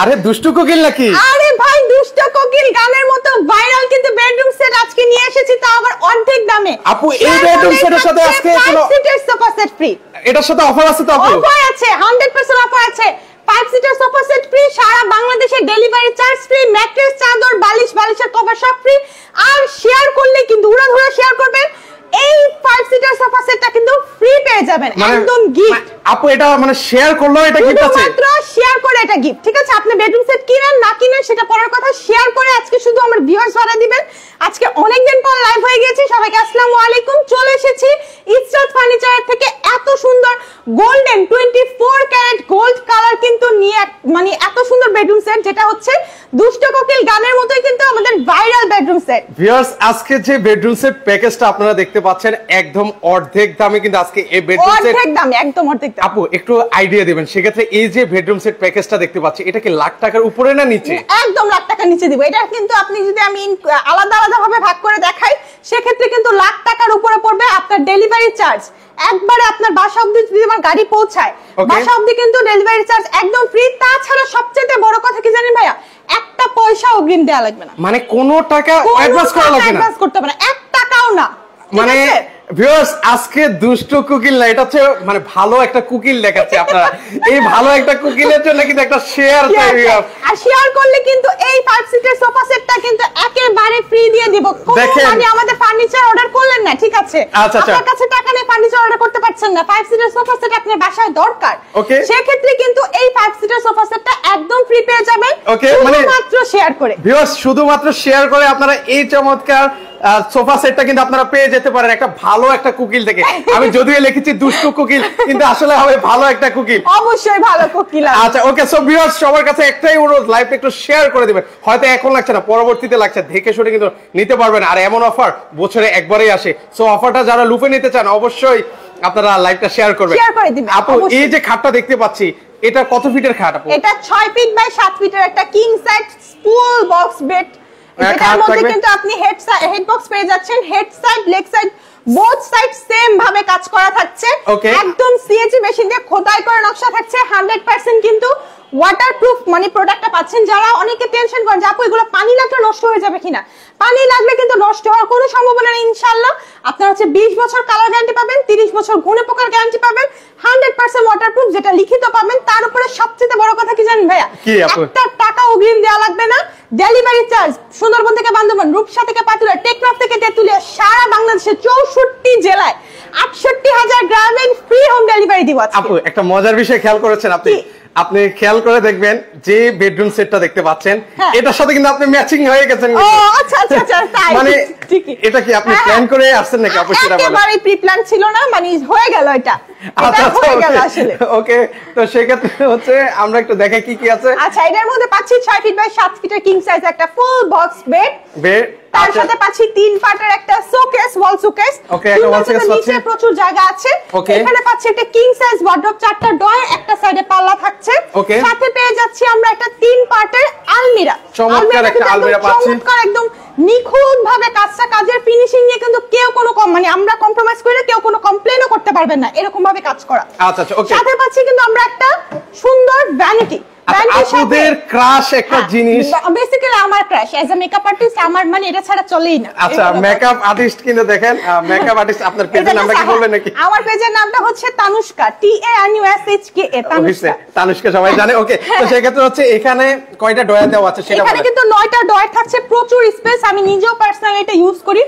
আরে দুষ্টু কোকিল নাকি? আরে ভাই দুষ্ট কোকিল গানের মতো ভাইরাল কিন্তু বেডরুম সেট আজকে নিয়ে এসেছি, তাও আবার অর্ধেক দামে। আপু এই বেডরুম সেটের সাথে আজকে কোনো 5 সিটার সোফা সেট ফ্রি। এটার সাথে অফার আছে তো আপু? অফার আছে, 100% অফার আছে। 5 সিটার সোফা সেট ফ্রি, সারা বাংলাদেশে ডেলিভারি চার্জ ফ্রি, ম্যাট্রেস, চাদর, বালিশ, বালিশের কভার সব ফ্রি। আর শেয়ার করলে কিন্তু উড়াধুরা শেয়ার করবেন, এই 5 সিটার সোফা সেটটা কিন্তু ফ্রি পেয়ে যাবেন, একদম গিফট। আপু এটা মানে শেয়ার করলেও এটা গিফট আছে? মাত্র শেয়ার করে এটা গিফট, ঠিক আছে? আপনি বেডরুম সেট কিনেন না কিনেন সেটা পরের কথা, শেয়ার করে আজকে শুধু আমার ভিউয়ার্স ভাড়া দিবেন। আজকে অনেক দিন পর লাইভ হয়ে গেছি, সবাইকে আসসালামু আলাইকুম। চলে এসেছি ইসরাত ফার্নিচারের থেকে এত সুন্দর গোল্ডেন 24 ক্যারেট গোল্ড কালার কিন্তু নিয়ে, মানে এত সুন্দর বেডরুম সেট, যেটা হচ্ছে দুষ্ট কোকিল গানের মতোই কিন্তু আমাদের ভাইরাল বেডরুম সেট। ভিউয়ার্স আজকে যে বেডরুম সেট প্যাকেজটা আপনারা দেখতে পাচ্ছেন একদম অর্ধেক দামে কিন্তু আজকে এই বেডরুম সেট, অর্ধেক দামে, একদম অর্ধেক দামে। আপু একটু আইডিয়া দিবেন সেক্ষেত্রে এই যে বেডরুম সেট প্যাকেজটা দেখতে পাচ্ছি এটা কি লাখ টাকার উপরে না নিচে? একদম লাখ টাকার নিচে দিব। এটা কিন্তু আপনি যদি আমি আলাদা আলাদা ভাবে ভাগ করে দেখাই সেক্ষেত্রে কিন্তু লাখ টাকার উপরে পড়বে আপনার ডেলিভারি চার্জ। একবারে আপনার বাসা অবধি যদি আমার গাড়ি পৌঁছায়, বাসা অবধি কিন্তু ডেলিভারি চার্জ একদম ফ্রি। তাছাড়া সবচেয়ে বড় কথা কি জানেন ভাইয়া, একটা পয়সা অগ্রিম দেওয়া লাগবে না, মানে কোনো টাকা অ্যাডভান্স করা লাগবে না, অ্যাডভান্স করতে হবে না, 1 টাকাও না। মানে ভিউয়ার্স আজকে দুষ্ট কোকিল না, এটা হচ্ছে মানে ভালো একটা কোকিল দেখাচ্ছে আপনারা। এই ভালো একটা কোকিলের জন্য কিন্তু একটা শেয়ার চাই, আর শেয়ার করলে কিন্তু এই 5 সিটার সোফা সেটটা কিন্তু একেবারে ফ্রি দিয়ে দিব। মানে আমাদের ফার্নিচার অর্ডার করলেন না, ঠিক আছে, আপনার কাছে টাকা নেই, ফার্নিচার অর্ডার করতে পারছেন না, 5 সিটার সোফা সেট আপনার বাসায় দরকার, সেক্ষেত্রে কিন্তু এই 5 সিটার সোফা সেটটা একদম ফ্রি পেয়ে যাবেন শুধুমাত্র শেয়ার করে। ভিউয়ার্স শুধুমাত্র শেয়ার করে আপনারা এই চমৎকার সোফা সেটটা কিন্তু আপনারা পেয়ে যেতে পারেন একটা ভালো একটা কোকিল থেকে। আমি যদিও লিখেছি দুষ্টু কোকিল, কিন্তু আসলে হবে ভালো একটা কোকিল, অবশ্যই ভালো কোকিল। আচ্ছা ওকে, সো ভিউয়ার্স সবার কাছে একটাই অনুরোধ, লাইভটা একটু শেয়ার করে দিবেন। হয়তো এখন লাগছে না, পরবর্তীতে লাগছে, দেখে শুনে কিন্তু নিতে পারবেন। আর এমন অফার বছরে একবারই আসে, সো অফারটা যারা লুফে নিতে চান অবশ্যই আপনারা লাইভটা শেয়ার করবেন। আপু এই যে খাটটা দেখতে পাচ্ছি এটা কত ফিটের খাট আপু? এটা 6 ফিট বাই 7 ফিটের একটা king size full box bed. এটার মধ্যে কিন্তু আপনি হেড বক্স পেয়ে যাচ্ছেন, head side leg side both side same ভাবে কাজ করা থাকছে, একদম সিএনসি মেশিন দিয়ে খোদাই করে নকশা থাকছে। 100% কিন্তু ওয়াটারপ্রুফ মানে প্রোডাক্টটা পাচ্ছেন। যারা অনেকে টেনশন করেন যে আপু এগুলো পানি লাগলে নষ্ট হয়ে যাবে কিনা, পানি লাগলে কিন্তু নষ্ট হওয়ার কোনো সম্ভাবনা নেই ইনশাআল্লাহ। আপনারা হচ্ছে 20 বছর কালার গ্যারান্টি পাবেন, 30 বছর ঘুনে পোকার গ্যারান্টি পাবেন, 100% ওয়াটারপ্রুফ যেটা লিখিত পাবেন। তার উপরে সবচেয়ে বড় কথা কি জানেন ভাইয়া, একটা টাকা অগ্রিম দেওয়া লাগবে না। ডেলিভারি চার্জ সুন্দরবন থেকে বান্দরবান, রূপসা থেকে পাতুরা, টেকনাফ থেকে তেতুলিয়া, সারা বাংলাদেশে 64 জেলায় 68,000 গ্রামে ফ্রি হোম ডেলিভারি দিব। আপু একটা মজার বিষয় খেয়াল করেছেন আপনি খেয়াল করে দেখবেন যে বেডরুম সেটটা দেখতে পাচ্ছেন এটার সাথে কিন্তু আপনি ম্যাচিং হয়ে গেছেন। ও আচ্ছা আচ্ছা আচ্ছা, তাই মানে এটা কি আপনি প্ল্যান করে আসছেন নাকি আপু? সেটা বলেন। একেবারে প্রি প্ল্যান ছিল না, মানে হয়ে গেল এটা। আচ্ছা আসলে ওকে, তো সেক্ষেত্রে হচ্ছে আমরা একটু দেখাই কি কি আছে। আচ্ছা এটার মধ্যে পাচ্ছি 6 ফিট বাই 7 ফিটের কিং সাইজ একটা ফুল বক্স বেড, তার সাথে পাচ্ছি 3 পার্টের একটা শোকেস, ওয়াল শোকেস। ওকে, একটা ওয়াল শোকেস পাচ্ছি, নিচে প্রচুর জায়গা আছে। এখানে পাচ্ছি একটা কিং সাইজ ওয়ার্ডরোব, 4টা ডয়ার, একটা সাইডে পাল্লা থাকছে। সাথে পেয়ে যাচ্ছি আমরা একটা 3 পার্টের আলমিরা। চমৎকার একটা আলমিরা পাচ্ছি, চমৎকার একদম নিখুঁত ভাবে কাজটা, কাজের ফিনিশিং নিয়ে কিন্তু কেউ কোনো মানে আমরা কম্প্রোমাইজ করে কেউ কোনো কমপ্লেইনও করতে পারবেন না, এরকম ভাবে কাজ করা। আচ্ছা আচ্ছা ওকে। সাথে পাচ্ছি কিন্তু আমরা একটা সুন্দর ভ্যানিটি। আপনাদের ক্রাশ একটা জিনিস, বেসিক্যালি আমার crush as a makeup artist, আমার মানে এটা ছাড়া চলেই না। আচ্ছা মেকআপ আর্টিস্ট কিন্তু দেখেন, মেকআপ আর্টিস্ট আপনার পেজের নামটা কি বলবেন নাকি? আমার পেজের নামটা হচ্ছে তানুষ্কা, TANUSHKA, তানুষ্কা। তানুষ্কা সবাই জানে। ওকে, তো সেই ক্ষেত্রে হচ্ছে এখানে কয়টা ডয়ার দেওয়া আছে সেটা বলেন। এখানে কিন্তু 9টা ডয়ার থাকছে, প্রচুর স্পেস। আমি নিজেও পার্সোনালি এটা ইউজ করি,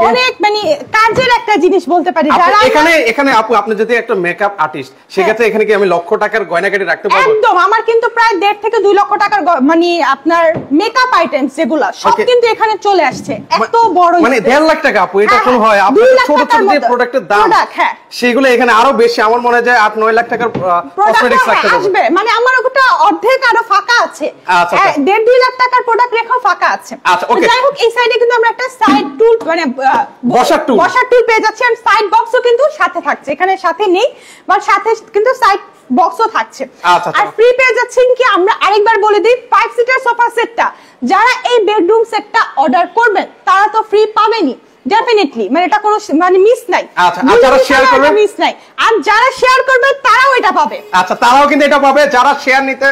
অনেক মানে কাজের একটা জিনিস বলতে পারি। যারা এখানে আপু আপনি যদি একটা মেকআপ আর্টিস্ট, সেক্ষেত্রে এখানে কি আমি লক্ষ টাকার গয়নাগাটি রাখতে পারবো? একদম, আমার কিন্তু প্রায় 1.5 থেকে 2 লক্ষ টাকার মানে আপনার মেকআপ আইটেমস যেগুলো সব কিন্তু এখানে চলে আসছে। এত বড় মানে 1.5 লাখ টাকা আপু, এটা কোন হয়? আপনার ছোট ছোট যে প্রোডাক্টের দাম সেগুলো এখানে আরো বেশি, আমার মনে হয় 8-9 লাখ টাকার কসমেটিক্স রাখতে পারবে। মানে আমার ওটা অর্ধেক আরো ফাঁকা আছে, 1.5-2 লাখ টাকার প্রোডাক্ট রেখা ফাঁকা আছে। আচ্ছা ওকে, যাই হোক এই সাইডে কিন্তু আমরা একটা সাইড টুল মানে বসার টুল পেয়ে যাচ্ছি, আর সাইড বক্সও কিন্তু সাথে থাকছে। এখানে সাথে নেই, বাট সাথে কিন্তু সাইড বক্সও থাকছে। আর ফ্রি পেয়ে যাচ্ছেন কি, আমরা আরেকবার বলে দিই, 5 সিটার সোফা সেটটা যারা এই বেডরুম সেটটা অর্ডার করবেন তারা তো ফ্রি পাবেনই, ডেফিনেটলি মানে এটা কোনো মানে মিস নাই। আচ্ছা, আর যারা শেয়ার করবে মিস নাই, আর যারা শেয়ার করবে তারাও এটা পাবে। আচ্ছা, তারাও কিন্তু এটা পাবে। যারা শেয়ার নিতে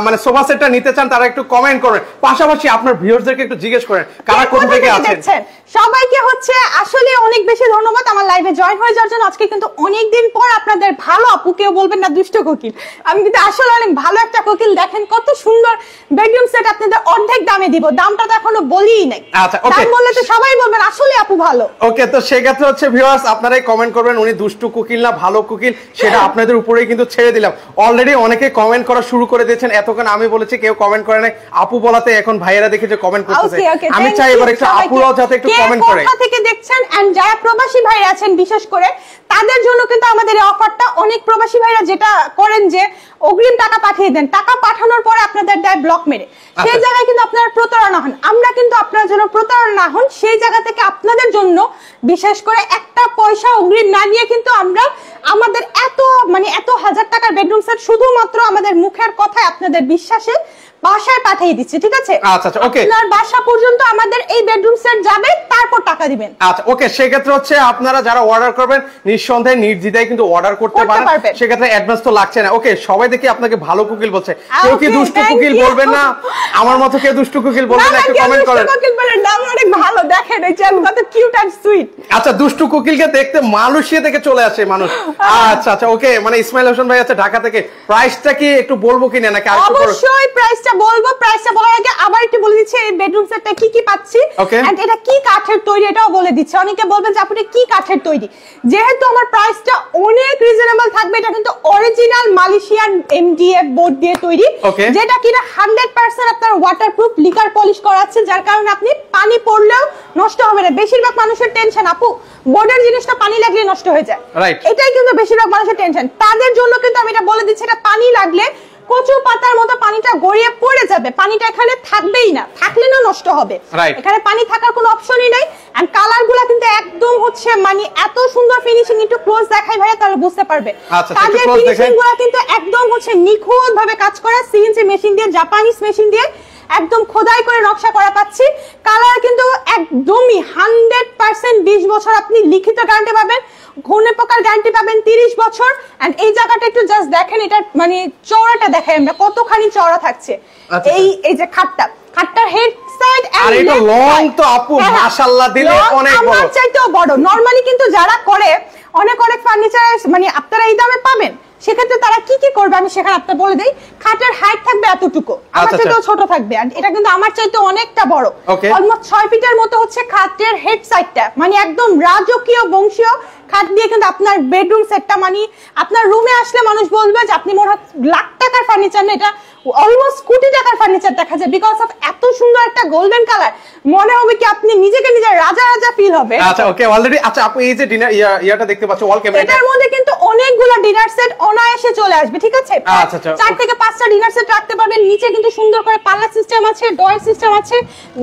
মানে সোফা সেটটা নিতে চান তারা একটু কমেন্ট করবেন, পাশাপাশি আপনার ভিউয়ারদেরকে একটু জিজ্ঞেস করেন কারা কোথা থেকে আছেন। সবাইকে হচ্ছে আসলে অনেক বেশি ধন্যবাদ আমার লাইভে জয়েন হয়ে যাওয়ার জন্য। আজকে কিন্তু অনেকদিন পর আপনাদের ভালো আপু, কেউ বলবেন না দুষ্ট কোকিল, আমি কিন্তু আসলে অনেক ভালো একটা কোকিল। দেখেন কত সুন্দর বেডরুম সেট আপনাদের অর্ধেক দামে দিব, দামটা তো এখনো বলিই নাই। আচ্ছা, ওকে, বললে তো সবাই বলবেন আসলে আপু ভালো। ওকে, তো সেই ক্ষেত্রে হচ্ছে ভিউয়ার্স আপনারাই কমেন্ট করবেন উনি দুষ্টু কোকিল না ভালো কোকিল, সেটা আপনাদের উপরেই কিন্তু ছেড়ে দিলাম। অলরেডি অনেকে কমেন্ট করা শুরু করে দিয়েছেন, এতক্ষণ আমি বলেছি কেউ কমেন্ট করে নাই, আপু বলাতে এখন ভাইয়েরা দেখে যে কমেন্ট করতেছে। আমি চাই এবার একটু আপুরাও যাতে একটু কমেন্ট করে। কোথা থেকে দেখছেন এন্ড যারা প্রবাসী ভাইরা আছেন বিশেষ করে তাদের জন্য কিন্তু আমাদের এই অফারটা। অনেক প্রবাসী ভাইরা যেটা করেন যে অগ্রিম টাকা পাঠিয়ে দেন, টাকা পাঠানোর পরে আপনাদের দেয় ব্লক মেরে, সেই জায়গায় কিন্তু আপনারা প্রতারণা হন। আমরা কিন্তু আপনার জন্য প্রতারণা না হন সেই জায়গা থেকে আপনাদের জন্য বিশেষ করে একটা পয়সা অগ্রিম না নিয়ে কিন্তু আমরা আমাদের এত হাজার টাকার বেডরুম সেট শুধুমাত্র আমাদের মুখের কথায় আপনাদের বিশ্বাসে বাসায় পাঠিয়ে দিচ্ছি, ঠিক আছে? আচ্ছা, ওকে, আপনার বাসা পর্যন্ত আমাদের এই বেডরুম সেট যাবে, তারপর টাকা দিবেন। আচ্ছা, ওকে, সেই ক্ষেত্রে হচ্ছে আপনারা যারা অর্ডার করবেন নিঃসন্দেহে নির্দ্বিধায় কিন্তু অর্ডার করতে পারেন, সেই ক্ষেত্রে অ্যাডভান্স তো লাগছে না। ওকে, সবাই দেখি আপনাকে ভালো কোকিল বলছে, কেউ কি দুষ্টু কোকিল বলবেন না? আমার মতো কেউ দুষ্টু কোকিল বলবেন না, একটু কমেন্ট করেন। কোকিল বলেন নাম অনেক ভালো, দেখেন এই যে কত কিউট এন্ড সুইট। আচ্ছা, দুষ্টু কোকিলকে দেখতে মালয়েশিয়া থেকে চলে আসে মানুষ। আচ্ছা, ওকে, মানে ইসমাইল হোসেন ভাই আছে ঢাকা থেকে। প্রাইসটা কি একটু বলবো কিনা নাকি আরেকটু? অবশ্যই প্রাইসটা বলবো। প্রাইসটা বলার আগে আবার একটু বলে দিচ্ছি এই বেডরুম সেটটা কি কি পাচ্ছি এন্ড এটা কি কাঠের তৈরি এটাও বলে দিচ্ছি। অনেকে বলবেন যে আপনি কি কাঠের তৈরি, যেহেতু আমার প্রাইসটা অনেক রিজনেবল থাকবে। এটা কিন্তু অরিজিনাল মালয়েশিয়ান এমডিএফ বোর্ড দিয়ে তৈরি, যেটা কিনা 100% আপনার ওয়াটারপ্রুফ লিকার পলিশ করা আছে, যার কারণে আপনি পানি পড়লেও নষ্ট হবে না। বেশিরভাগ মানুষের টেনশন আপু বোর্ডের জিনিসটা পানি লাগলে নষ্ট হয়ে যায়, এটাই কিন্তু বেশিরভাগ মানুষের টেনশন। তাদের জন্য কিন্তু আমি এটা বলে দিচ্ছি এটা পানি লাগলে কচু পাতার মতো পানিটা গড়িয়ে পড়ে যাবে, পানিটা এখানে থাকবেই না, থাকলে না নষ্ট হবে। এখানে পানি থাকার কোনো অপশনই নাই। এন্ড কালারগুলো কিন্তু একদম হচ্ছে মানে এত সুন্দর ফিনিশিং, একটু ক্লোজ দেখাই ভাইয়া তাহলে বুঝতে পারবে। কাজের ফিনিশিংগুলো কিন্তু একদম হচ্ছে নিখুঁত ভাবে কাজ করা, সিএনসি মেশিন দিয়ে, জাপানিজ মেশিন দিয়ে একদম খোদাই করে নকশা করা পাচ্ছি। কালার কিন্তু একদমই 100% 20 বছর আপনি লিখিত গ্যারান্টি পাবেন, ঘূর্ণে পোকার গ্যারান্টি পাবেন 30 বছর। এন্ড এই জায়গাটা একটু জাস্ট দেখেন, এটা মানে চওড়াটা দেখেন আমরা কতখানি চওড়া থাকছে। এই যে খাটটার হেড সাইড আর এটা লং তো আপু মাশাআল্লাহ দিলে অনেক বড়, আমার চাইতেও বড়। নরমালি কিন্তু যারা করে অনেক ফার্নিচার মানে আপনারা এই দামে পাবেন, সেক্ষেত্রে তারা কি কি করবে আমি সেখানে আপনাকে বলে দেই। খাটের হাইট থাকবে এতটুকু, আমার চাইতেও ছোট থাকবে, আর এটা কিন্তু আমার চাইতে অনেকটা বড়, অলমোস্ট 6 ফিটের মতো হচ্ছে খাটের হেড সাইডটা। মানে একদম রাজকীয় বংশীয় খাট দিয়ে কিন্তু আপনার বেডরুম সেটটা মানে আপনার রুমে আসলে মানুষ বলবে যে আপনি মনে হয় লাখ টাকার ফার্নিচার না, এটা অলমোস্ট কোটি টাকার ফার্নিচার দেখা যায়। বিকজ অফ এত সুন্দর একটা গোল্ডেন কালার, মনে হবে কি আপনি নিজেকে নিজে রাজা রাজা ফিল হবে। আচ্ছা, ওকে, অলরেডি। আচ্ছা আপু, এই যে ডিনার ইয়াটা দেখতে পাচ্ছ ওয়াল ক্যাবিনেট, এটার মধ্যে কিন্তু অনেকগুলো ডিনার সেট অনায়াসে চলে আসবে, ঠিক আছে? 4 থেকে 5টা ডিনার সেট রাখতে পারবেন। নিচে কিন্তু সুন্দর করে পাল্লা সিস্টেম আছে, ডয়ার সিস্টেম আছে,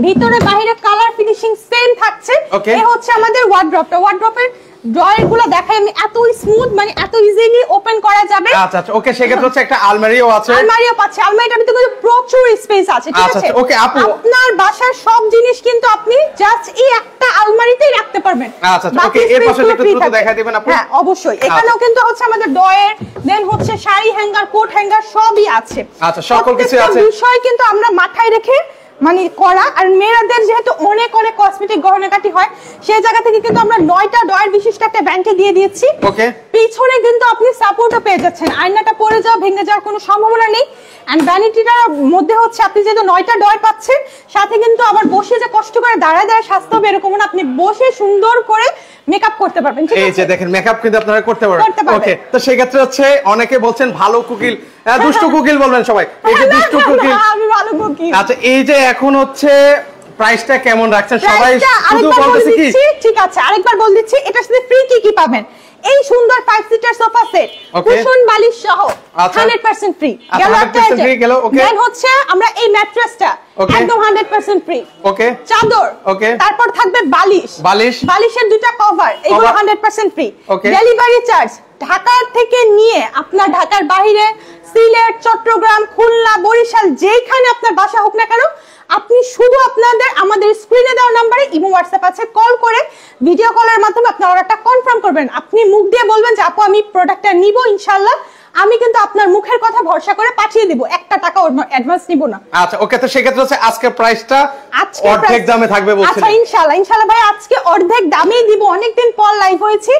ভিতরে বাইরে কালার ফিনিশিং সেম থাকছে। এই হচ্ছে আমাদের ওয়ার্ড্রপটা। ওয়ার্ড্রপের ড্রয়ার গুলো দেখাই আমি, এত স্মুথ মানে এত ইজিলি ওপেন করা যাবে। আচ্ছা, ওকে, সেক্ষেত্রে হচ্ছে একটা আলমারিও আছে। আলমারিও পাচ্ছে, আলমারিটার ভিতরে কিন্তু প্রচুর স্পেস আছে, ঠিক আছে? ওকে আপু, আপনার বাসার সব জিনিস কিন্তু আপনি জাস্ট এই একটা আলমারিতেই রাখতে পারবেন। আচ্ছা, ওকে, এর পাশে একটু দ্রুত দেখাই দিবেন আপু। হ্যাঁ অবশ্যই, এখানেও কিন্তু হচ্ছে আমাদের ডয়ার, দেন হচ্ছে শাড়ি হ্যাঙ্গার, কোট হ্যাঙ্গার সবই আছে। আচ্ছা, সকল কিছু আছে। বিষয় কিন্তু আমরা মাথায় রেখে মানে করা। আর মেয়েদের যেহেতু অনেক কসমেটিক গহনাগাটি হয়, সেই জায়গা থেকে কিন্তু আমরা 9টা ডয়ার বিশিষ্ট একটা ব্যাংকে দিয়ে দিয়েছি। ওকে, পিছনে কিন্তু আপনি সাপোর্টও পেয়ে যাচ্ছেন, আয়নাটা পড়ে যাওয়া ভেঙে যাওয়ার কোনো সম্ভাবনা নেই। এন্ড ভ্যানিটিটার মধ্যে হচ্ছে আপনি যেহেতু 9টা ডয়ার পাচ্ছেন, সাথে কিন্তু আবার বসে যে কষ্ট করে দাঁড়ায় সাজতে হবে এরকম না, আপনি বসে সুন্দর করে মেকআপ করতে পারবেন। এই যে দেখেন মেকআপ কিন্তু আপনারা করতে পারবেন। ওকে, তো সেই ক্ষেত্রে হচ্ছে অনেকে বলছেন ভালো কোকিল, দুষ্টু কোকিল বলবেন সবাই। এই যে দুষ্টু কোকিল, আমি ভালো কোকিল। আচ্ছা, এই যে এখন হচ্ছে প্রাইসটা কেমন রাখছেন সবাই শুধু বলতেছে কি? ঠিক আছে, আরেকবার বল দিচ্ছি, এটার সাথে ফ্রি কি পাবেন। এই সুন্দর 5 সিটার সোফা সেট, কুশন বালিশ সহ 100% ফ্রি গেল। দেন হচ্ছে আমরা এই ম্যাট্রেসটা একদম 100% ফ্রি। ওকে, চাদর, তারপর থাকবে বালিশের 2টা কভার, এগুলো 100% ফ্রি। ডেলিভারি চার্জ ঢাকা থেকে নিয়ে আপনার ঢাকার বাইরে সিলেট, চট্টগ্রাম, খুলনা, বরিশাল যেখানে আপনার বাসা হোক না কেন, আপনি শুধু আমাদের স্ক্রিনে দেওয়া নম্বরে ইমো হোয়াটসঅ্যাপ আছে, কল করে ভিডিও কলের মাধ্যমে আপনার অর্ডারটা কনফার্ম করবেন। আপনি মুখ দিয়ে বলবেন যে আপু আমি প্রোডাক্টটা নিব ইনশাআল্লাহ, আমি কিন্তু আপনার মুখের কথা ভরসা করে পাঠিয়ে দিব, 1 টাকা অ্যাডভান্স নিব না। আচ্ছা ওকে, তো সেক্ষেত্রে হচ্ছে আজকের প্রাইসটা অর্ধেক দামে থাকবে বলছেন? আচ্ছা ইনশাআল্লাহ ভাই আজকে অর্ধেক দামেই দিব। অনেকদিন পর লাইভ হয়েছে,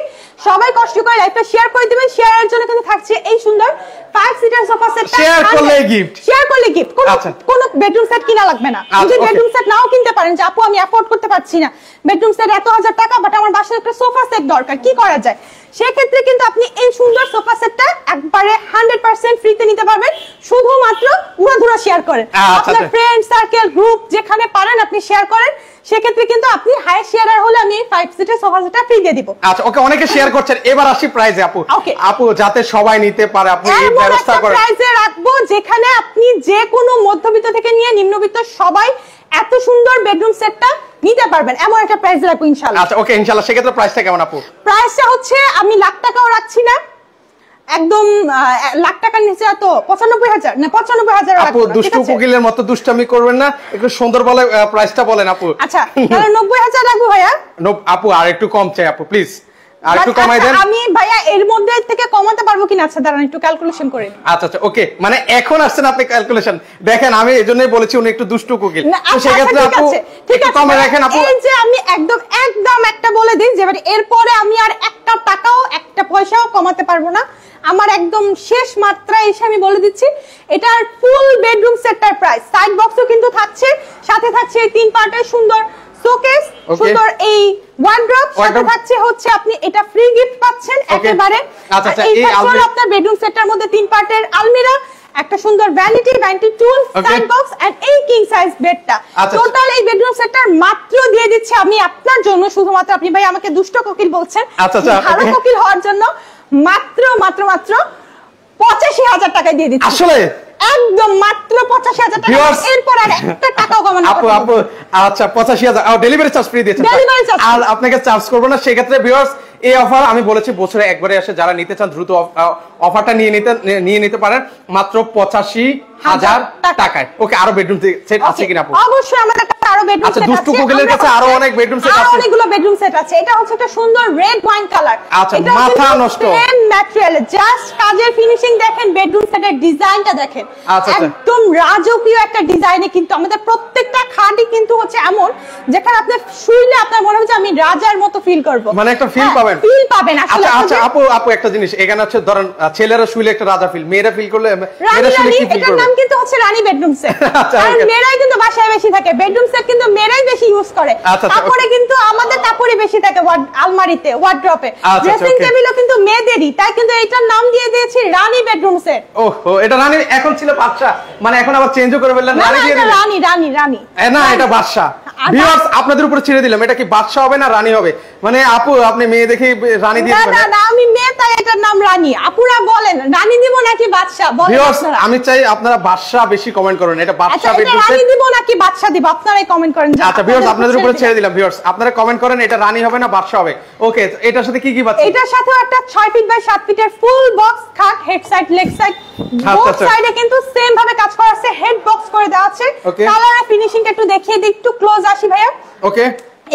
সবাই কষ্ট করে লাইভটা শেয়ার করে দিবেন। শেয়ারের জন্য কিন্তু থাকছে এই সুন্দর 5 সিটার সোফা সেটটা, শেয়ার করলে গিফট, কোনো বেডরুম সেট কিনা লাগবে না। যদি বেডরুম সেট নাও কিনতে পারেন যে আপু আমি অ্যাফোর্ড করতে পারছি না বেডরুম সেট এত হাজার টাকা, বাট আমার বাসায় একটা সোফা সেট দরকার, কি করা যায়? সেক্ষেত্রে কিন্তু আপনি এই সুন্দর সোফা সেটটা একবারে 100% ফ্রিতে নিতে পারবেন, শুধুমাত্র উড়াধুরা শেয়ার করেন। আপনার ফ্রেন্ড সার্কেল গ্রুপ যেখানে পারেন আপনি শেয়ার করেন, সেক্ষেত্রে কিন্তু আপনি হাই শেয়ারার হলে আমি 5 সিটার সোফা সেটটা ফ্রি দিয়ে দিব। আচ্ছা ওকে, অনেকে শেয়ার করছেন। এবার আসি প্রাইসে আপু। আপু যাতে সবাই নিতে পারে আপনি এই ব্যবস্থা করেন। প্রাইসে রাখবো যেখানে আপনি যে কোনো মধ্যবিত্ত থেকে নিয়ে নিম্নবিত্ত সবাই এত সুন্দর বেডরুম সেটটা নিতে পারবেন, এমন একটা প্রাইস রাখবো ইনশাআল্লাহ। আচ্ছা ওকে, ইনশাআল্লাহ। সেক্ষেত্রে প্রাইসটা কেমন আপু? প্রাইসটা হচ্ছে আমি লাখ টাকাও রাখছি না, একদম লাখ টাকার নিচে তো 95,000 না 95,000 আপু দুষ্টু কোকিলের মতো দুষ্টামি করবেন না, একটু সুন্দর বলে প্রাইসটা বলেন আপু। আচ্ছা তাহলে 90,000 রাখবো ভাইয়া। আপু আর একটু কম চাই আপু, প্লিজ আর একটু কমাই দেন। আমি ভাইয়া এর মধ্যে থেকে কমাতে পারবো কিনা? আচ্ছা দাঁড়ান একটু ক্যালকুলেশন করে। আচ্ছা ওকে, মানে এখন আসছেন আপনি ক্যালকুলেশন দেখেন, আমি এজন্যই বলেছি উনি একটু দুষ্টু কোকিল। তো সেক্ষেত্রে আপু একটু কমে রাখেন আপু। এই যে আমি একদম একটা বলে দিন যে এরপরে আমি আর একটা টাকাও একটা পয়সাও কমাতে পারবো না, আমার একদম শেষ মাত্রা এসে আমি বলে দিচ্ছি এটার ফুল বেডরুম সেটটার প্রাইস। সাইড বক্সও কিন্তু থাকছে, সাথে থাকছে এই 3 পার্টের সুন্দর শোকেস, সুন্দর এই ওয়ার্ড্রপ, সাথে থাকছে হচ্ছে আপনি এটা ফ্রি গিফট পাচ্ছেন একেবারে। আচ্ছা এই হলো আপনার বেডরুম সেটটার মধ্যে 3 পার্টের আলমিরা, একটা সুন্দর ভ্যানিটি টুল, সাইড বক্স এন্ড এই কিং সাইজ বেডটা। টোটাল এই বেডরুম সেটটার মাত্র দিয়ে দিচ্ছি আমি আপনার জন্য, শুধুমাত্র আপনি ভাই আমাকে দুষ্ট কোকিল বলছেন, ভালো কোকিল হওয়ার জন্য মাত্র 85,000 টাকা দিয়ে দিচ্ছি। আসলে একদম মাত্র 85,000 টাকা, এরপর আর একটা টাকাও কমানো আপু আচ্ছা 85,000 আর ডেলিভারি চার্জ ফ্রি দিয়েছেন, আর আপনাকে চার্জ করব না। সেক্ষেত্রে ভিউয়ার্স এই অফার আমি বলেছি বছরে একবারে আসে, যারা নিতে চান দ্রুত অফারটা নিয়ে নিতে পারেন মাত্র 85,000 টাকায়। ওকে, আরো বেডরুম সেট আছে কিনা আপু? অবশ্যই আমাদের কাছে আরো বেডরুম সেট আছে। আচ্ছা দুষ্টু কোকিলের কাছে আরো অনেক বেডরুম সেট আছে, অনেকগুলো বেডরুম সেট আছে। এটা হচ্ছে একটা সুন্দর রেড ওয়াইন কালার, এটা মাথা নষ্ট সেম ম্যাটেরিয়াল, জাস্ট কাজের ফিনিশিং দেখেন, বেডরুম সেটের ডিজাইনটা দেখেন, একদম রাজকীয় একটা ডিজাইনে। কিন্তু আমাদের প্রত্যেকটা খাটই কিন্তু হচ্ছে এমন যেখানে আপনি শুইলে আপনার মনে হবে যে আমি রাজার মতো ফিল করব, মানে একটা ফিল পাবেন আসলে। আচ্ছা আপু একটা জিনিস এখানে হচ্ছে ধরেন ছেলেরা শুইলে একটা রাজা ফিল, মেয়েরা ফিল করলে মেয়েরা শুইলে কি ফিল করবে? এটার নাম কিন্তু হচ্ছে রানী বেডরুম সেট। আর মেয়েরাই কিন্তু বাসায় বেশি থাকে, বেডরুম সেট কিন্তু মেয়েরাই বেশি ইউজ করে। তারপরে কিন্তু আমাদের কাপড়ই বেশি থাকে আলমারিতে, ওয়ার্ড্রপে, ড্রেসিং টেবিলও কিন্তু মেয়েদেরই, তাই কিন্তু এটার নাম দিয়ে দিয়েছি রানী বেডরুম সেট। ওহো, এটা রানী এখন ছিল বাদশা, মানে এখন আবার চেঞ্জও করে ফেললেন, রানী দিয়ে দিলেন। রানী না এটা বাদশা। ভিউয়ার্স আপনাদের উপরে ছেড়ে দিলাম, এটা কি বাদশা হবে না রানী হবে? মানে আপু আপনি মেয়ে দেখে রানী দিয়ে দিবেন? না আমি মেয়ে তাই এটার নাম রানী। আপুরা বলেন রানী দিব নাকি বাদশা বলেন? ভিউয়ার্স আমি চাই আপনারা বাদশা বেশি কমেন্ট করুন, এটা বাদশা বেডরুম সেট রানী দিব নাকি বাদশা দিব আপনারাই কমেন্ট করেন। আচ্ছা ভিউয়ার্স আপনাদের উপরে ছেড়ে দিলাম, ভিউয়ার্স আপনারা কমেন্ট করেন এটা রানী হবে না বাদশা হবে। ওকে, এটার সাথে কি পাচ্ছেন? এটার সাথে একটা 6 ফিট বাই 7 ফিটের ফুল বক্স খাট, head side leg side both সাইডে কিন্তু সেম ভাবে কাজ করা আছে, হেড বক্স করে দেওয়া আছে। কালারের ফিনিশিংটা একটু দেখিয়ে দিই, একটু ক্লোজ আসি ভাইয়া। ওকে,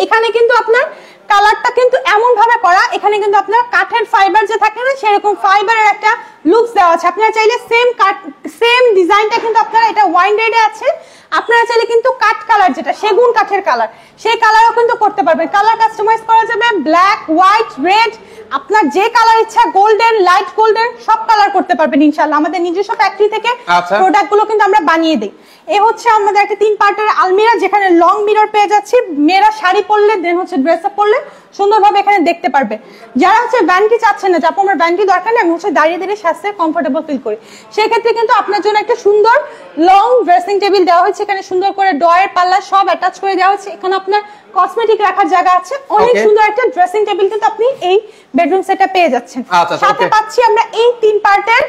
এখানে কিন্তু আপনার কালারটা কিন্তু এমন ভাবে করা, এখানে কিন্তু আপনার কাঠের ফাইবার যে থাকে না সেরকম ফাইবারের একটা লুকস দেওয়া আছে। আপনারা চাইলে সেম ডিজাইনটা কিন্তু আপনারা এটা ওয়াইন রেডে আছে, আপনারা চাইলে কিন্তু কাঠ কালার যেটা সেগুন কাঠের কালার সেই কালারও কিন্তু করতে পারবেন। কালার কাস্টমাইজ করা যাবে, ব্ল্যাক, হোয়াইট, রেড, আপনার যে কালার ইচ্ছা, গোল্ডেন, লাইট গোল্ডেন, সব কালার করতে পারবেন ইনশাআল্লাহ। আমাদের নিজস্ব ফ্যাক্টরি থেকে প্রোডাক্টগুলো কিন্তু আমরা বানিয়ে দিই। এই হচ্ছে আমাদের একটা 3 পার্টের আলমিরা, যেখানে লং মিরর পেয়ে যাচ্ছি, মেয়েরা শাড়ি পরলে দেন হচ্ছে ড্রেস আপ পরলে সুন্দরভাবে এখানে দেখতে পারবে। যারা হচ্ছে ভ্যানিটি চাচ্ছেন না যে আপু আমার ভ্যানিটি দরকার নেই, আমি হচ্ছে দাঁড়িয়ে দাঁড়িয়ে সাজতে কমফোর্টেবল ফিল করি, সেই ক্ষেত্রে কিন্তু আপনার জন্য একটা সুন্দর লং ড্রেসিং টেবিল দেওয়া হয়েছে। এখানে সুন্দর করে ড্রয়ার পাল্লা সব অ্যাটাচ করে দেওয়া হয়েছে। এখানে আপনার কসমেটিক রাখার জায়গা আছে, অনেক সুন্দর একটা ড্রেসিং টেবিল কিন্তু আপনি এই বেডরুম সেটটা পেয়ে যাচ্ছেন। সাথে পাচ্ছি আমরা এই 3 পার্টের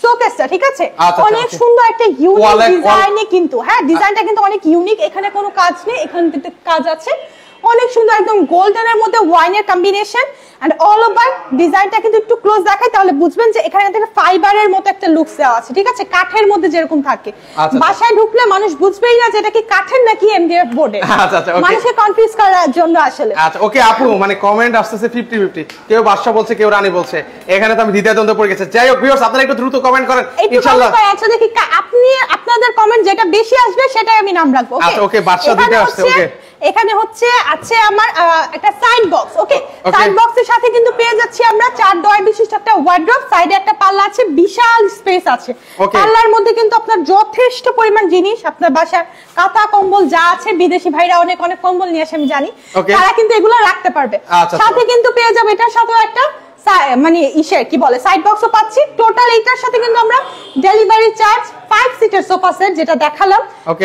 শোকেসটা, ঠিক আছে, অনেক সুন্দর একটা ইউনিক ডিজাইনে কিন্তু, হ্যাঁ ডিজাইনটা কিন্তু অনেক ইউনিক, এখানে কোনো কাজ নেই, এখানে কাজ আছে, অনেক সুন্দর একদম গোল্ডেনের মধ্যে ওয়াইনের কম্বিনেশন এন্ড অল ওভার ডিজাইনটা কিন্তু একটু ক্লোজ দেখাই তাহলে বুঝবেন যে এখানে একটা ফাইবারের মতো একটা লুকস দেওয়া আছে, ঠিক আছে, কাঠের মধ্যে যেরকম থাকে। বাসায় ঢুকলে মানুষ বুঝবেই না যে এটা কি কাঠের নাকি এমডিএফ বোর্ডে, মানুষকে কনফিউজ করার জন্য আসলে। আচ্ছা ওকে আপু, মানে কমেন্ট আসতেছে 50-50, কেউ বাদশা বলছে কেউ রানী বলছে, এখানে তো আমি দ্বিতীয় দ্বন্দ্ব পড়ে গেছে। যাই হোক ভিউয়ার্স, আপনারা একটু দ্রুত কমেন্ট করেন ইনশাআল্লাহ। আচ্ছা দেখি আপনি আপনাদের কমেন্ট যেটা বেশি আসবে সেটাই আমি নাম রাখবো। আচ্ছা ওকে, বাদশা দিতে আসছে। ওকে এখানে হচ্ছে আছে আমার একটা সাইড বক্স। ওকে, সাইড বক্সের সাথে কিন্তু পেয়ে যাচ্ছি আমরা 4 ডয়ার বিশিষ্ট একটা ওয়ার্ড্রপ, সাইডে একটা পাল্লা আছে, বিশাল স্পেস আছে। পাল্লার মধ্যে কিন্তু আপনার যথেষ্ট পরিমাণ জিনিস, আপনার বাসার কাঁথা কম্বল যা আছে, বিদেশি ভাইরা অনেক অনেক কম্বল নিয়ে আসে আমি জানি, তারা কিন্তু এগুলো রাখতে পারবে। সাথে কিন্তু পেয়ে যাবে এটার সাথে একটা মানে ইসের কি বলে সাইড বক্সও পাচ্ছি। টোটাল এইটার সাথে কিন্তু আমরা ডেলিভারি চার্জ 5 সিটের সোফা সেট যেটা দেখালাম,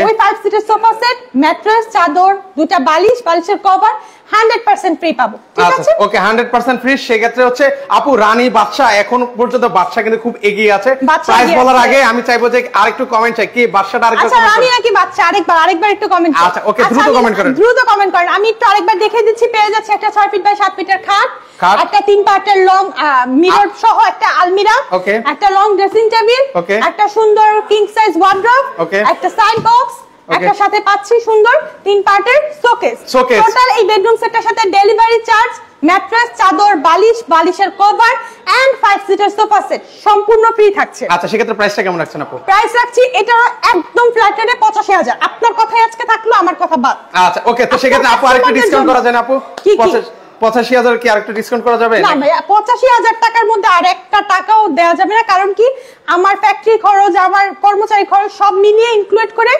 ওই 5 সিটের সোফা সেট, ম্যাট্রেস, চাদর, দুটো বালিশ, বালিশের কভার 100% ফ্রি পাবো। ঠিক আছে ওকে 100% ফ্রি। সেক্ষেত্রে হচ্ছে আপু রানী বাদশা এখন পর্যন্ত বাদশা কিন্তু খুব এগিয়ে আছে। প্রাইস বলার আগে আমি চাইবো যে আরেকটু কমেন্ট চাই, কি বাদশাটা আরেকটু আচ্ছা রানী নাকি বাদশা, আরেকবার একটু কমেন্ট করুন। আচ্ছা ওকে দ্রুত কমেন্ট করেন, দ্রুত কমেন্ট করেন। আমি একটু আরেকবার দেখিয়ে দিচ্ছি। পেয়ে যাচ্ছে একটা 6 ফিট বাই 7 ফিটের খাট, একটা 3 পার্টের লং মিরর সহ একটা আলমিরা, একটা লং ড্রেসিং টেবিল, একটা সুন্দর কিং সাইজ ওয়ার্ড্রপ, একটা সাইড বক্স, একটা সাথে পাচ্ছি সুন্দর 3 পার্টের শোকেস। টোটাল এই বেডরুম সেটটার সাথে ডেলিভারি চার্জ, ম্যাট্রেস, চাদর, বালিশ, বালিশের cover and 5 seater sofa set সম্পূর্ণ ফ্রি থাকছে। আচ্ছা সেক্ষেত্রে প্রাইসটা কেমন রাখছেন আপু? প্রাইস রাখছি এটা একদম ফ্ল্যাট রেটে 85,000। আপনার কথাই আজকে থাকলো, আমার কথা বাদ। আচ্ছা ওকে, তো সেক্ষেত্রে আপু আরেকটু ডিসকাউন্ট করা যায় না আপু? 85,000 কি আরেকটু ডিসকাউন্ট করা যাবে? না ভাইয়া 85,000 টাকার মধ্যে আর একটা টাকাও দেওয়া যাবে না, কারণ কি আমার ফ্যাক্টরি খরচ, আমার কর্মচারী খরচ সব মিলিয়ে ইনক্লুড করে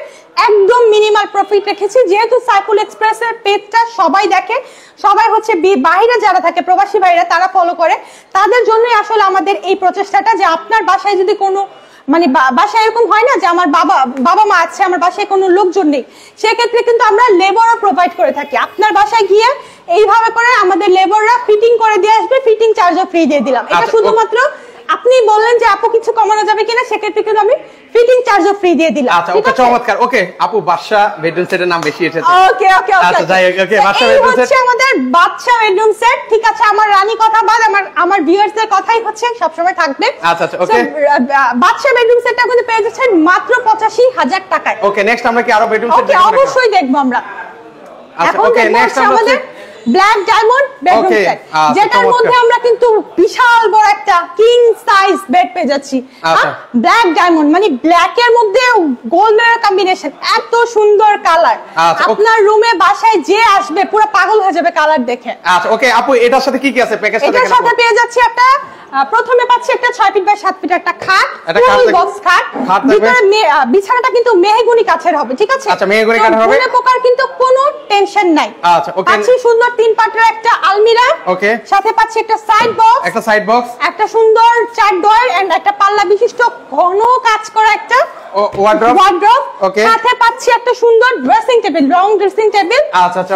একদম মিনিমাল প্রফিট রেখেছি। যেহেতু সাইকুল এক্সপ্রেসের পেজটা সবাই দেখে, সবাই হচ্ছে বাইরে যারা থাকে প্রবাসী ভাইরা তারা ফলো করে, তাদের জন্যই আসলে আমাদের এই প্রচেষ্টাটা যে আপনার বাসায় যদি কোনো মানে বাসায় এরকম হয় না যে আমার বাবা মা আছে, আমার বাসায় কোনো লোকজন নেই, সেক্ষেত্রে কিন্তু আমরা লেবারও প্রোভাইড করে থাকি। আপনার বাসায় গিয়ে এইভাবে করে আমাদের লেবাররা ফিটিং করে দিয়ে আসবে, ফিটিং চার্জও ফ্রি দিয়ে দিলাম। এটা শুধুমাত্র আপনি বললেন যে আপু কিছু কমানো যাবে কিনা, সেক্ষেত্রে কিন্তু আমি ফিটিং চার্জও ফ্রি দিয়ে দিলাম। আচ্ছা ওকে চমৎকার। ওকে আপু বাদশা বেডরুম সেটের নাম বেশি এসেছে। ওকে ওকে ওকে আচ্ছা যাই ওকে বাদশা বেডরুম সেট হচ্ছে আমাদের বাদশা বেডরুম সেট। ঠিক আছে, আমার রানী কথা বাদ, আমার ভিউয়ার্সদের কথাই হচ্ছে সব সময় থাকবে। আচ্ছা আচ্ছা ওকে, বাদশা বেডরুম সেটটা কিন্তু পেয়ে যাচ্ছেন মাত্র 85,000 টাকায়। ওকে নেক্সট আমরা কি আরো বেডরুম সেট ওকে অবশ্যই দেখবো আমরা। আচ্ছা ওকে নেক্সট আমাদের ব্ল্যাক ডায়মন্ড বেডরুম সেট, যেটার মধ্যে আমরা কিন্তু বিশাল বড় একটা কিং সাইজ বেড পেয়ে যাচ্ছি। ব্ল্যাক ডায়মন্ড মানে ব্ল্যাক এর মধ্যে গোল্ডের কম্বিনেশন, এত সুন্দর কালার, আপনার রুমে বাসায় যে আসবে পুরো পাগল হয়ে যাবে কালার দেখে। আচ্ছা ওকে আপু এটার সাথে কি কি আছে প্যাকেজটা দেখেন? এটার সাথে পেয়ে যাচ্ছি একটা প্রথমে পাচ্ছি একটা 6 ফিট বাই 7 ফিট একটা খাট, ফুল বক্স খাট, ভিতরে বিছানাটা কিন্তু মেহগনি কাঠের হবে। ঠিক আছে, আচ্ছা মেহগনি কাঠের হবে, কোনো প্রকার কিন্তু কোনো টেনশন নাই। আচ্ছা ওকে পাচ্ছি সুন্দর 3 পার্টের একটা আলমিরা, ওকে সাথে পাচ্ছি একটা সাইড বক্স, একটা সুন্দর 4 ডয়ার এন্ড একটা পাল্লা বিশিষ্ট ঘন কাজ করা একটা ওয়ার্ড্রপ, সাথে পাচ্ছি একটা সুন্দর dressing table, long dressing table,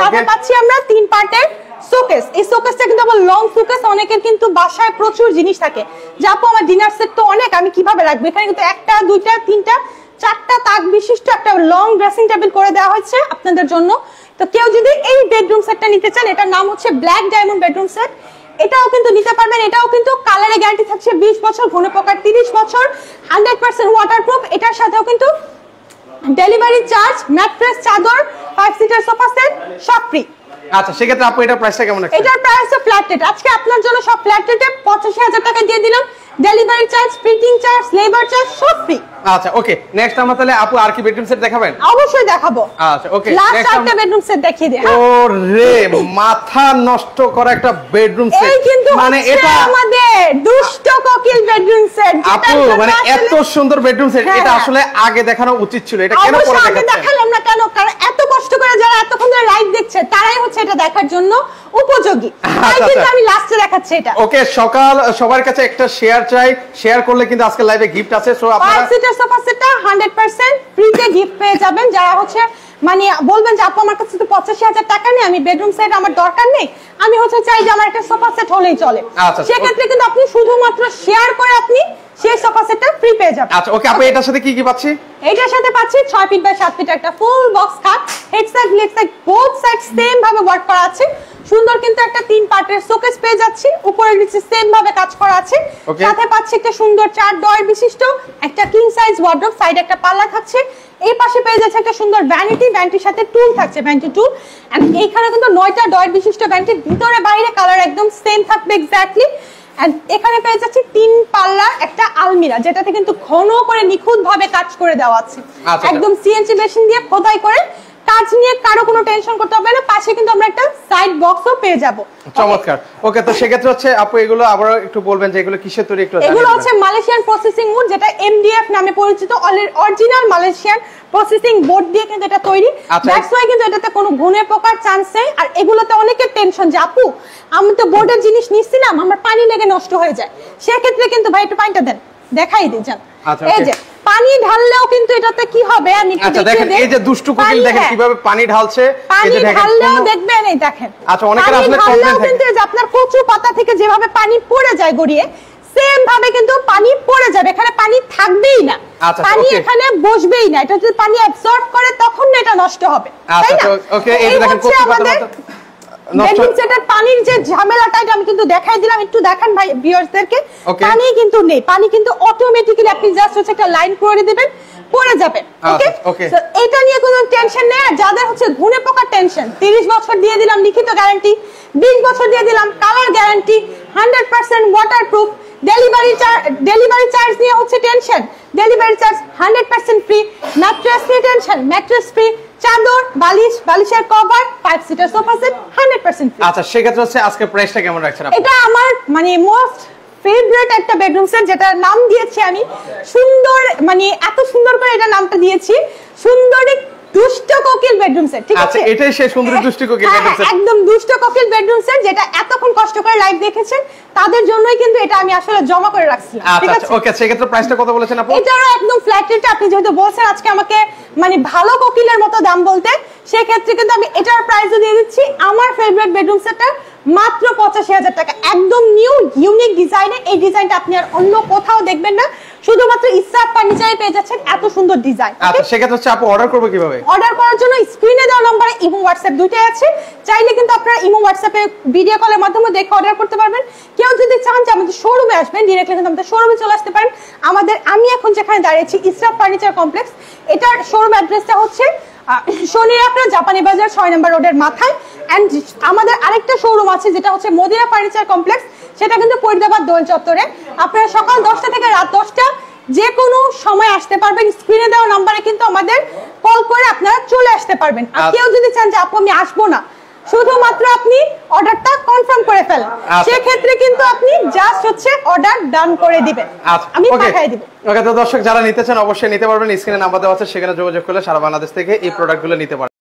সাথে পাচ্ছি আমরা 3 পার্টের শোকেস। এই শোকেসটা কিন্তু আবার লং শোকেস। অনেকের কিন্তু বাসায় প্রচুর জিনিস থাকে, যাপু আমার ডিনার সেট তো অনেক, আমি কিভাবে রাখবো? এখানে কিন্তু 1টা 2টা 3টা 4টা তাক বিশিষ্ট একটা লং ড্রেসিং টেবিল করে দেওয়া হয়েছে আপনাদের জন্য। তো কেউ যদি এই বেডরুম সেটটা নিতে চান, এটার নাম হচ্ছে ব্ল্যাক ডায়মন্ড বেডরুম সেট, এটাও কিন্তু নিতে পারবেন। এটাও কিন্তু কালারে গ্যারান্টি থাকছে 20 বছর, ঘন প্রকার 30 বছর, 100% ওয়াটারপ্রুফ। এটার সাথেও কিন্তু ডেলিভারি চার্জ, ম্যাট্রেস, চাদর, 5 সিটার সোফা সেট সব ফ্রি। আচ্ছা সেক্ষেত্রে আপু এটার প্রাইসটা কেমন আছে? এটার প্রাইস ফ্ল্যাট রেট, আজকে আপনার জন্য সব ফ্ল্যাট রেটে 85,000 টাকা দিয়ে দিলাম। Delivery charge, printing charge, labour charge সব ফ্রি। আচ্ছা ওকে নেক্সট আমরা তাহলে আপু আর কি বেডরুম সেট দেখাবেন? অবশ্যই দেখাবো। আচ্ছা ওকে লাস্ট একটা বেডরুম সেট দেখিয়ে দিই। ওরে মাথা নষ্ট করা একটা বেডরুম সেট, এই কিন্তু মানে এটা আমাদের দুষ্ট কোকিল বেডরুম সেট। আপু মানে এত সুন্দর বেডরুম সেট, এটা আসলে আগে দেখানো উচিত ছিল, এটা কেন পরে দেখাচ্ছেন? দেখালাম না কেন? কারণ এত কষ্ট করে যারা এতক্ষণ ধরে লাইভ দেখছে তারাই হচ্ছে এটা দেখার জন্য উপযোগী, তাই কিন্তু আমি লাস্টে দেখাচ্ছি এটা। ওকে সবার কাছে একটা শেয়ার চাই, শেয়ার করলে কিন্তু আজকে লাইভে গিফট আছে। সো আপনারা 5 সিটার সোফা সেটটা 100% ফ্রিতে গিফট পেয়ে যাবেন। যারা হচ্ছে মানে বলবেন যে আপু আমার কাছে তো 85,000 টাকা নেই, আমি বেডরুম সেট আমার দরকার নেই, আমি হচ্ছে চাই যে আমার একটা সোফা সেট হলেই চলে, সেক্ষেত্রে কিন্তু আপনি শুধুমাত্র শেয়ার করে আপনি সেই সোফা সেটটা ফ্রি পেয়ে যাবেন। আচ্ছা ওকে আপু, এটার সাথে কি কি পাচ্ছি? এটার সাথে পাচ্ছি 6 ফিট বাই 7 ফিট একটা ফুল বক্স খাট, head side leg side both side same ভাবে ওয়ার্ক করা আছে, সুন্দর কিন্তু একটা 3 পার্টের শোকেস পেয়ে যাচ্ছি, উপরে নিচে সেম ভাবে কাজ করা আছে, সাথে পাচ্ছি একটা সুন্দর 4 ডয়ার বিশিষ্ট একটা কিং সাইজ ওয়ার্ডরোব, সাইডে একটা পাল্লা থাকছে, এই পাশে পেয়ে যাচ্ছে একটা সুন্দর ভ্যানিটি, ভ্যানিটির সাথে টুল থাকছে, ভ্যানিটি টুল, এন্ড এইখানে কিন্তু 9টা ডয়ার বিশিষ্ট ভ্যানিটি, ভিতরে বাইরে কালার একদম সেম থাকবে এক্স্যাক্টলি, এন্ড এখানে পেয়ে যাচ্ছি 3 পাল্লা একটা আলমিরা, যেটাতে কিন্তু ঘন করে নিখুঁত ভাবে কাজ করে দেওয়া আছে, একদম সিএনসি মেশিন দিয়ে খোদাই করে, কাজ নিয়ে কারো কোনো টেনশন করতে হবে না, পাশে কিন্তু আমরা একটা সাইড বক্সও পেয়ে যাব। চমৎকার। ওকে, তো সেক্ষেত্রে হচ্ছে আপু এগুলো আবার একটু বলবেন যে এগুলো কিসের তৈরি, একটু এগুলো হচ্ছে মালয়েশিয়ান প্রসেসিং উড, যেটা এমডিএফ নামে পরিচিত, অরিজিনাল মালয়েশিয়ান প্রসেসিং বোর্ড দিয়ে কিন্তু এটা তৈরি, দ্যাটস ওয়াই কিন্তু এটাতে কোনো ঘুনে পোকার চান্স নেই। আর এগুলোতে অনেকের টেনশন যে আপু আমি তো বোর্ডের জিনিস নিচ্ছিলাম, আমার পানি লেগে নষ্ট হয়ে যায়, সেক্ষেত্রে কিন্তু ভাই একটু পানিটা দেন, দেখাই দিই যান, এই যে পানি ঢাললেও কিন্তু এটাতে কি হবে, আমি আচ্ছা দেখেন এই যে দুষ্টু কোকিল দেখেন কিভাবে পানি ঢালছে, এই যে দেখেন ঢাললেও দেখবেন, এই দেখেন। আচ্ছা অনেকের আসলে কমপ্লেইন থাকে কিন্তু যে আপনার কচু পাতা থেকে যেভাবে পানি পড়ে যায় গড়িয়ে, সেম ভাবে কিন্তু পানি পড়ে যাবে, এখানে পানি থাকবেই না, পানি এখানে বসবেই না, এটা যদি পানি অ্যাবসর্ব করে তখন না এটা নষ্ট হবে, তাই না? ওকে, এই যে দেখেন কচু পাতা বেডরুম সেটের পানির যে ঝামেলাটা আমি কিন্তু দেখাই দিলাম, একটু দেখান ভাই ভিউয়ার্সদেরকে, পানি কিন্তু নেই, পানি কিন্তু অটোমেটিক্যালি আপনি জাস্ট হচ্ছে একটা লাইন করে দিবেন, পড়ে যাবে, ওকে? সো এটা নিয়ে কোনো টেনশন নেই। আর যাদের হচ্ছে ঘুনে পোকার টেনশন, 30 বছর দিয়ে দিলাম লিখিত গ্যারান্টি, 20 বছর দিয়ে দিলাম colour guarantee, 100% waterproof, delivery charge নিয়ে হচ্ছে tension, delivery charge 100% free, mattress নিয়ে টেনশন, ম্যাট্রেস ফ্রি, চাদর, বালিশ, বালিশের cover, 5 seater sofa set 100% free. আচ্ছা সেক্ষেত্রে হচ্ছে আজকে প্রাইসটা কেমন রাখছেন আপনি? এটা আমার মানে মোস্ট ফেভারিট একটা বেডরুম সেট, যেটা নাম দিয়েছি আমি সুন্দর, মানে এত সুন্দর করে এটা নামটা দিয়েছি সুন্দরী দুষ্ট কোকিল বেডরুম সেট, ঠিক আছে? আচ্ছা এটাই সেই সুন্দরী দুষ্ট কোকিল বেডরুম সেট, একদম দুষ্ট কোকিল বেডরুম সেট, যেটা এতক্ষণ কষ্ট করে লাইভ দেখেছেন তাদের জন্যই কিন্তু এটা আমি আসলে জমা করে রাখছি, ঠিক আছে? ওকে, সেক্ষেত্রে প্রাইসটা কত বলেছেন আপু? এটারও একদম ফ্ল্যাট রেট, আপনি যেহেতু বলছেন আজকে আমাকে মানে ভালো কোকিলের মতো দাম বলতে, সেই ক্ষেত্রে কিন্তু আমি এটার প্রাইসও দিয়ে দিচ্ছি আমার ফেভারিট বেডরুম সেটটা মাত্র 85,000 টাকা, একদম নিউ ইউনিক ডিজাইনে, এই ডিজাইনটা আপনি আর অন্য কোথাও দেখবেন না, শুধুমাত্র ইসরাত ফার্নিচারে পেয়ে যাচ্ছেন এত সুন্দর ডিজাইন। আচ্ছা সেক্ষেত্রে হচ্ছে আপু অর্ডার করব কিভাবে? অর্ডার করার জন্য স্ক্রিনে দেওয়া নম্বরে ইমো হোয়াটসঅ্যাপ দুটোই আছে, চাইলে কিন্তু আপনারা ইমো হোয়াটসঅ্যাপে ভিডিও কলের মাধ্যমে দেখে অর্ডার করতে পারবেন। কেউ যদি চান যে আমাদের শোরুমে আসবেন, ডিরেক্টলি কিন্তু আমাদের শোরুমে চলে আসতে পারেন। আমি এখন যেখানে দাঁড়িয়েছি ইসরাত ফার্নিচার কমপ্লেক্স, এটার শোরুম অ্যাড্রেসটা হচ্ছে শনিরাপড়া জাপানি বাজার 6 নম্বর রোডের মাথায়, এন্ড আমাদের আরেকটা শোরুম আছে যেটা হচ্ছে মদিনা ফার্নিচার কমপ্লেক্স, সেটা কিন্তু ফরিদাবাদ দোল চত্বরে। আপনারা সকাল 10টা থেকে রাত 10টা যে কোনো সময় আসতে পারবেন, স্ক্রিনে দেওয়া নম্বরে কিন্তু আমাদের কল করে আপনারা চলে আসতে পারবেন। আর কেউ যদি চান যে আপু আমি আসবো না, শুধুমাত্র আপনি অর্ডারটা কনফার্ম করে ফেলেন, সেক্ষেত্রে কিন্তু আপনি জাস্ট হচ্ছে অর্ডার ডান করে দিবেন, আমি পাঠিয়ে দিব। ওকে, তো দর্শক যারা নিতে চান অবশ্যই নিতে পারবেন, স্ক্রিনে নাম্বার দেওয়া আছে, সেখানে যোগাযোগ করলে সারা বাংলাদেশ থেকে এই প্রোডাক্টগুলো নিতে পারবেন।